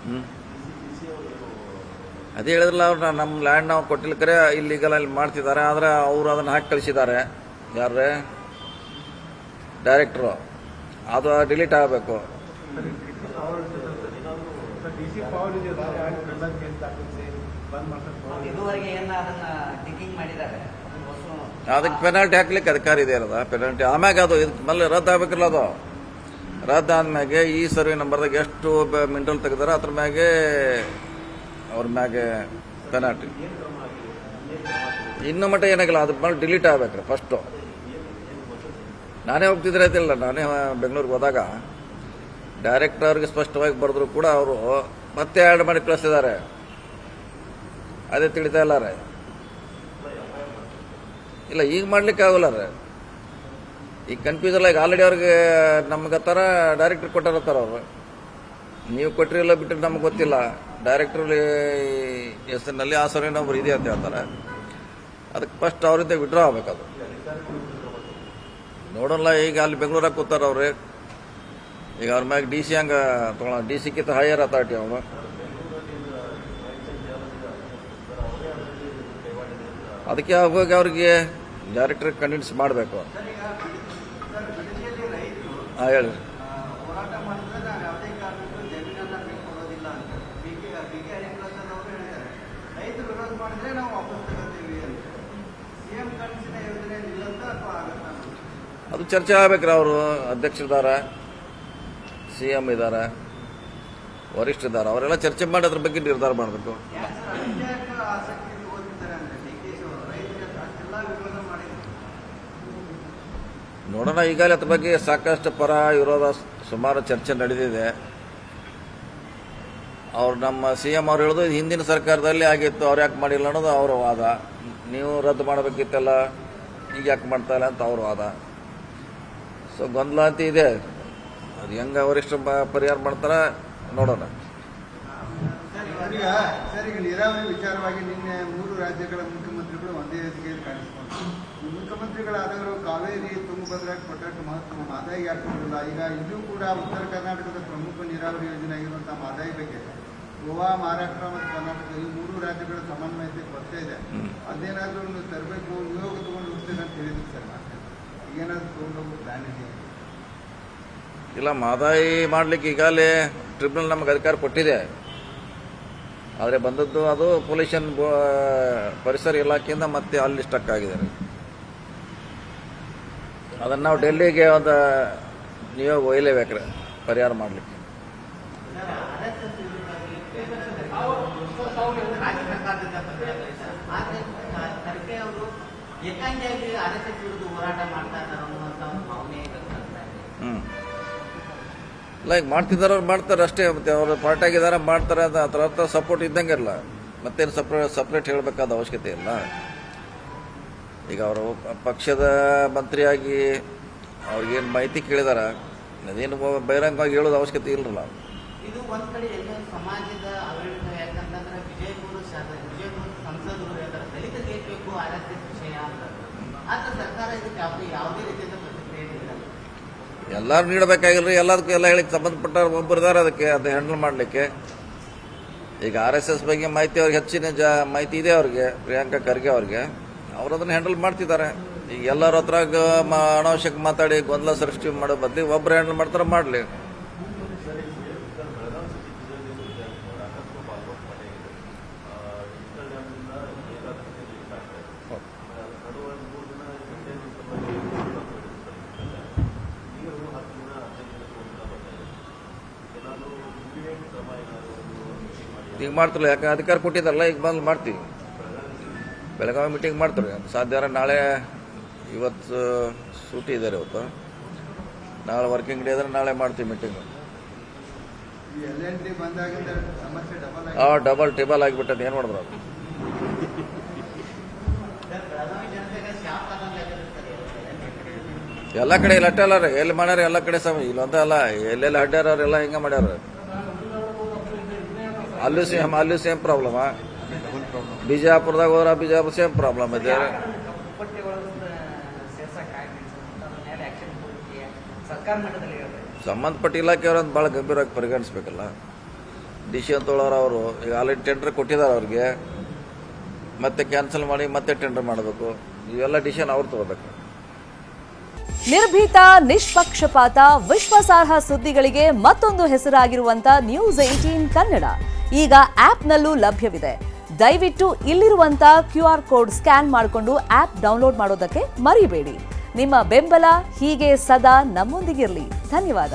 ಹ್ಞೂ ಅದೇ ಹೇಳಿದ್ರಲ್ಲ ಅವ್ರು ನಮ್ಮ ಲ್ಯಾಂಡ್ ನಾವು ಕೊಟ್ಟಿಲ್ಕರೆ ಇಲ್ಲಿಗಲ್ ಅಲ್ಲಿ ಮಾಡ್ತಿದ್ದಾರೆ. ಆದರೆ ಅವರು ಅದನ್ನು ಹಾಕಿ ಕಳಿಸಿದ್ದಾರೆ. ಯಾರೇ ಡೈರೆಕ್ಟ್ರು ಅದು ಡಿಲೀಟ್ ಆಗಬೇಕು. ಅದಕ್ಕೆ ಪೆನಾಲ್ಟಿ ಹಾಕ್ಲಿಕ್ಕೆ ಅಧಿಕಾರ ಇದೆ ಇರೋದ ಪೆನಾಲ್ಟಿ. ಆಮ್ಯಾಗ ಅದು ಮళ్ళీ ರದ್ದು ಆಗ್ಬೇಕಿಲ್ಲ. ಅದು ರದ್ದು ಆದ್ಮ್ಯಾಗೆ ಈ ಸರ್ವೆ ನಂಬರ್ದಾಗ ಎಷ್ಟು ಮಿನರಲ್ ತೆಗೆದಾರ ಅದ್ರ ಮ್ಯಾಗೆ ಅವ್ರ ಮ್ಯಾಗೆ ಪೆನಾಲ್ಟಿ. ಇನ್ನೂ ಮಟ್ಟ ಏನಾಗಿಲ್ಲ, ಅದ್ರ ಮೇಲೆ ಡಿಲೀಟ್ ಆಗ್ಬೇಕ್ರಿ ಫಸ್ಟು. ನಾನೇ ಹೋಗ್ತಿದ್ರೆ ಐತಿಲ್ಲ, ನಾನೇ ಬೆಂಗಳೂರಿಗೆ ಹೋದಾಗ ಡೈರೆಕ್ಟರ್ ಅವ್ರಿಗೆ ಸ್ಪಷ್ಟವಾಗಿ ಬರೆದ್ರು ಕೂಡ ಅವರು ಮತ್ತೆ ಆ್ಯಡ್ ಮಾಡಿ ಕಳಿಸ್ತಿದ್ದಾರೆ. ಅದೇ ತಿಳಿತಾ ಇಲ್ಲ ರೀ. ಇಲ್ಲ ಈಗ ಮಾಡ್ಲಿಕ್ಕೆ ಆಗೋಲ್ಲ ರೀ. ಈಗ ಕನ್ಫ್ಯೂಸನ್ ಆಗಿ ಆಲ್ರೆಡಿ ಅವ್ರಿಗೆ ನಮ್ಗೆ ಥರ ಡೈರೆಕ್ಟರ್ ಕೊಟ್ಟಾರತ್ತಾರ ಅವರು. ನೀವು ಕೊಟ್ಟಿರಲ್ಲ ಬಿಟ್ಟರೆ ನಮ್ಗೆ ಗೊತ್ತಿಲ್ಲ. ಡೈರೆಕ್ಟರ್ ಹೆಸರಿನಲ್ಲಿ ಆ ಸರ್ವೆ ನಂಬರ್ ಇದೆ ಅಂತ ಹೇಳ್ತಾರೆ. ಅದಕ್ಕೆ ಫಸ್ಟ್ ಅವರಿಂದ ವಿಡ್ರಾ ಆಗ್ಬೇಕದು. ನೋಡೋಲ್ಲ, ಈಗ ಅಲ್ಲಿ ಬೆಂಗಳೂರಾಗ ಕೂತಾರ ಅವ್ರಿ. ಈಗ ಅವ್ರ ಮ್ಯಾಗ ಡಿ ಸಿ ಹಂಗೆ ತೊಗೊಳ, ಡಿ ಸಿ ಕಿಂತ ಹೈಯರ್ ಅಥಾರಿಟಿ ಅವನು. ಅದಕ್ಕೆ ಹೋಗಿ ಅವ್ರಿಗೆ ಡೈರೆಕ್ಟರ್ ಕನ್ವಿನ್ಸ್ ಮಾಡಬೇಕು. ಹಾಂ ಹೇಳಿ. ಅದು ಚರ್ಚೆ ಆಗ್ಬೇಕ್ರಿ. ಅವರು ಅಧ್ಯಕ್ಷರಿದ್ದಾರೆ, CM ಇದ್ದಾರೆ, ವರಿಷ್ಠರಿದ್ದಾರೆ. ಅವರೆಲ್ಲ ಚರ್ಚೆ ಮಾಡಿ ಅದ್ರ ಬಗ್ಗೆ ನಿರ್ಧಾರ ಮಾಡಬೇಕು. ನೋಡೋಣ. ಈಗಾಗಲೇ ಅದ್ರ ಬಗ್ಗೆ ಸಾಕಷ್ಟು ಪರ ವಿರೋಧ ಸುಮಾರು ಚರ್ಚೆ ನಡೆದಿದೆ. ಅವ್ರು ನಮ್ಮ CM ಅವ್ರು ಹೇಳೋದು ಹಿಂದಿನ ಸರ್ಕಾರದಲ್ಲಿ ಆಗಿತ್ತು, ಅವ್ರು ಯಾಕೆ ಮಾಡಿಲ್ಲ ಅನ್ನೋದು ಅವರ ವಾದ. ನೀವು ರದ್ದು ಮಾಡಬೇಕಿತ್ತಲ್ಲ, ಈಗ ಯಾಕೆ ಮಾಡ್ತಾ ಇಲ್ಲ ಅಂತ ಅವ್ರ ವಾದ. ಸೊ ಗೊಂದಲ ಅಂತ ಇದೆ. ಅದು ಹೆಂಗೆ ಅವರಿಷ್ಟು ಪರಿಹಾರ ಮಾಡ್ತಾರ ನೋಡೋಣ. ಸರ್, ಈಗ ನೀರಾವರಿ ವಿಚಾರವಾಗಿ ನಿನ್ನೆ 3 ರಾಜ್ಯಗಳ ಮುಖ್ಯಮಂತ್ರಿಗಳು ಒಂದೇ ವೇದಿಕೆಯಲ್ಲಿ ಕಾಣಿಸಿಕೊಂಡ್ರು. ಮುಖ್ಯಮಂತ್ರಿಗಳಾದವರು ಕಾವೇರಿ ತುಂಗಭದ್ರಾ ಕೊಟ್ಟಕ್ಕೆ ಮಹತ್ವ ಮಾದಾಯಿ ಹಾಕಿರಲಿಲ್ಲ. ಈಗ ಇಲ್ಲೂ ಕೂಡ ಉತ್ತರ ಕರ್ನಾಟಕದ ಪ್ರಮುಖ ನೀರಾವರಿ ಯೋಜನೆ ಆಗಿರುವಂತಹ ಮಾದಾಯಿ ಬಗ್ಗೆ ಗೋವಾ, ಮಹಾರಾಷ್ಟ್ರ ಮತ್ತು ಕರ್ನಾಟಕ ಈ 3 ರಾಜ್ಯಗಳ ಸಮನ್ವಯತೆ ಕೊರತೆ ಇದೆ. ಅದೇನಾದ್ರೂ ಒಂದು ತರಬೇಕು, ನಿಯೋಗ ತಗೊಂಡು ಹೋಗ್ತೇನೆ ಅಂತ ಹೇಳಿದ್ರು ಸರ್. ಏನಾದ್ರು ತಗೊಂಡು ಹೋಗೋ ಪ್ಲಾನ್ ಇದೆ? ಇಲ್ಲ, ಮಾದಾಯಿ ಮಾಡ್ಲಿಕ್ಕೆ ಈಗಾಗಲೇ ಟ್ರಿಬ್ಯುನಲ್ ನಮಗೆ ಅಧಿಕಾರ ಕೊಟ್ಟಿದೆ. ಆದರೆ ಬಂದದ್ದು ಅದು ಪೊಲ್ಯೂಷನ್ ಪರಿಸರ ಇಲಾಖೆಯಿಂದ ಮತ್ತೆ ಅಲ್ಲಿ ಸ್ಟಕ್ ಆಗಿದ್ದಾರೆ. ಅದನ್ನು ನಾವು ಡೆಲ್ಲಿಗೆ ಒಂದು ನಿಯೋಗ ಒಯ್ಯಲೇಬೇಕ್ರೆ ಪರಿಹಾರ ಮಾಡಲಿಕ್ಕೆ. ಇಲ್ಲ, ಈಗ ಮಾಡ್ತಿದ್ದಾರೆ, ಅವ್ರು ಮಾಡ್ತಾರೆ ಅಷ್ಟೇ. ಮತ್ತೆ ಅವರು ಪಾರ್ಟಿ ಆಗಿದ್ದಾರೆ, ಮಾಡ್ತಾರೆ. ಅದರ ಅರ್ಥ ಸಪೋರ್ಟ್ ಇದ್ದಂಗೆ ಇಲ್ಲ. ಮತ್ತೇನು ಸಪ್ರೇಟ್ ಹೇಳಬೇಕಾದ ಅವಶ್ಯಕತೆ ಇಲ್ಲ. ಈಗ ಅವರು ಪಕ್ಷದ ಮಂತ್ರಿಯಾಗಿ ಅವ್ರಿಗೇನು ಮಾಹಿತಿ ಕೇಳಿದಾರ, ಅದೇನು ಬಹಿರಂಗವಾಗಿ ಹೇಳೋದು ಅವಶ್ಯಕತೆ ಇಲ್ಲರಲ್ಲ. ಇದು ಒಂದ್ ಕಡೆ ಎಲ್ಲ ಸಮಾಜದ ಆಡಳಿತ. ಯಾಕಂತಂದ್ರೆ ವಿಜಯಪುರ ಸಂಸದರು ಯಾಕಂದ್ರೆ ದಲಿತ ಬೇಕು RSS ವಿಷಯ ಅಂತ. ಆದ್ರೆ ಸರ್ಕಾರ ಇದಕ್ಕೆ ಯಾವುದೇ ರೀತಿಯಿಂದ ಪ್ರತಿಕ್ರಿಯೆ ನೀಡಿಲ್ಲ. ಎಲ್ಲರೂ ನೀಡಬೇಕಾಗಿಲ್ರಿ. ಎಲ್ಲದಕ್ಕೂ ಎಲ್ಲ ಹೇಳಿಕ್ಕೆ ಸಂಬಂಧಪಟ್ಟ ಒಬ್ಬರಿದ್ದಾರೆ ಅದಕ್ಕೆ ಅದನ್ನ ಹ್ಯಾಂಡಲ್ ಮಾಡಲಿಕ್ಕೆ. ಈಗ RSS ಬಗ್ಗೆ ಮಾಹಿತಿ ಅವ್ರಿಗೆ ಹೆಚ್ಚಿನ ಮಾಹಿತಿ ಇದೆ ಅವ್ರಿಗೆ, ಪ್ರಿಯಾಂಕಾ ಖರ್ಗೆ ಅವ್ರಿಗೆ. ಅವ್ರು ಅದನ್ನ ಹ್ಯಾಂಡಲ್ ಮಾಡ್ತಿದ್ದಾರೆ. ಈಗ ಎಲ್ಲರ ಹತ್ರ ಅನಾವಶ್ಯಕ ಮಾತಾಡಿ ಗೊಂದಲ ಸೃಷ್ಟಿ ಮಾಡೋ ಬದಲಿ ಒಬ್ಬರು ಹ್ಯಾಂಡಲ್ ಮಾಡ್ತಾರೆ, ಮಾಡಲಿ. ಈಗ ಮಾಡ್ತಿರಲ್ಲ, ಯಾಕೆ ಅಧಿಕಾರ ಕೊಟ್ಟಿದ್ದಾರಲ್ಲ, ಈಗ ಬಂದು ಮಾಡ್ತೀವಿ. ಬೆಳಗಾವಿ ಮೀಟಿಂಗ್ ಮಾಡ್ತಾರೆ. ಸಾಧ್ಯ ನಾಳೆ, ಇವತ್ತು ಸೂಟಿ ಇದ್ದಾರೆ, ಇವತ್ತು ನಾಳೆ ವರ್ಕಿಂಗ್ ಡೇ ಇದ್ರೆ ನಾಳೆ ಮಾಡ್ತೀವಿ ಮೀಟಿಂಗ್. ಡಬಲ್ ಟೇಬಲ್ ಆಗಿಬಿಟ್ಟದ, ಏನು ಮಾಡಿದ್ರು ಅದು. ಎಲ್ಲ ಕಡೆ ಇಲ್ಲ ಅಲ್ಲ ರೀ, ಎಲ್ಲಿ ಮಾಡ್ಯಾರ ಎಲ್ಲ ಕಡೆ ಇಲ್ಲೊಂದ ಅಲ್ಲ, ಎಲ್ಲೆಲ್ಲಿ ಅಡ್ಡಾರ ಅವ್ರೆಲ್ಲ ಹಿಂಗ ಮಾಡ್ಯಾರ. ಅಲ್ಲೂ ಸೇಮ್ ಪ್ರಾಬ್ಲಮ್. ಬಿಜಾಪುರದಾಗ ಹೋದ್ರ ಬಿಜಾಪುರ ಸೇಮ್ ಪ್ರಾಬ್ಲಮ್ ಇದೆ. ಸಂಬಂಧಪಟ್ಟ ಇಲಾಖೆಯವ್ರಂತ ಭಾಳ ಗಂಭೀರವಾಗಿ ಪರಿಗಣಿಸ್ಬೇಕಲ್ಲ. ಡಿಸಿಷನ್ ತೊಗೊಳೋರು ಅವರು ಈಗ ಆಲ್ರೆಡಿ ಟೆಂಡರ್ ಕೊಟ್ಟಿದ್ದಾರೆ ಅವ್ರಿಗೆ, ಮತ್ತೆ ಕ್ಯಾನ್ಸಲ್ ಮಾಡಿ ಮತ್ತೆ ಟೆಂಡರ್ ಮಾಡಬೇಕು. ಇವೆಲ್ಲ ಡಿಸಿಷನ್ ಅವ್ರು ತಗೋಬೇಕು. ನಿರ್ಭೀತ, ನಿಷ್ಪಕ್ಷಪಾತ, ವಿಶ್ವಾಸಾರ್ಹ ಸುದ್ದಿಗಳಿಗೆ ಮತ್ತೊಂದು ಹೆಸರಾಗಿರುವಂತ ನ್ಯೂಸ್ 18 ಕನ್ನಡ ಈಗ ಆಪ್ನಲ್ಲೂ ಲಭ್ಯವಿದೆ. ದಯವಿಟ್ಟು ಇಲ್ಲಿರುವಂತ QR ಕೋಡ್ ಸ್ಕ್ಯಾನ್ ಮಾಡಿಕೊಂಡು ಆಪ್ ಡೌನ್ಲೋಡ್ ಮಾಡೋದಕ್ಕೆ ಮರಿಬೇಡಿ. ನಿಮ್ಮ ಬೆಂಬಲ ಹೀಗೆ ಸದಾ ನಮ್ಮೊಂದಿಗಿರಲಿ. ಧನ್ಯವಾದ.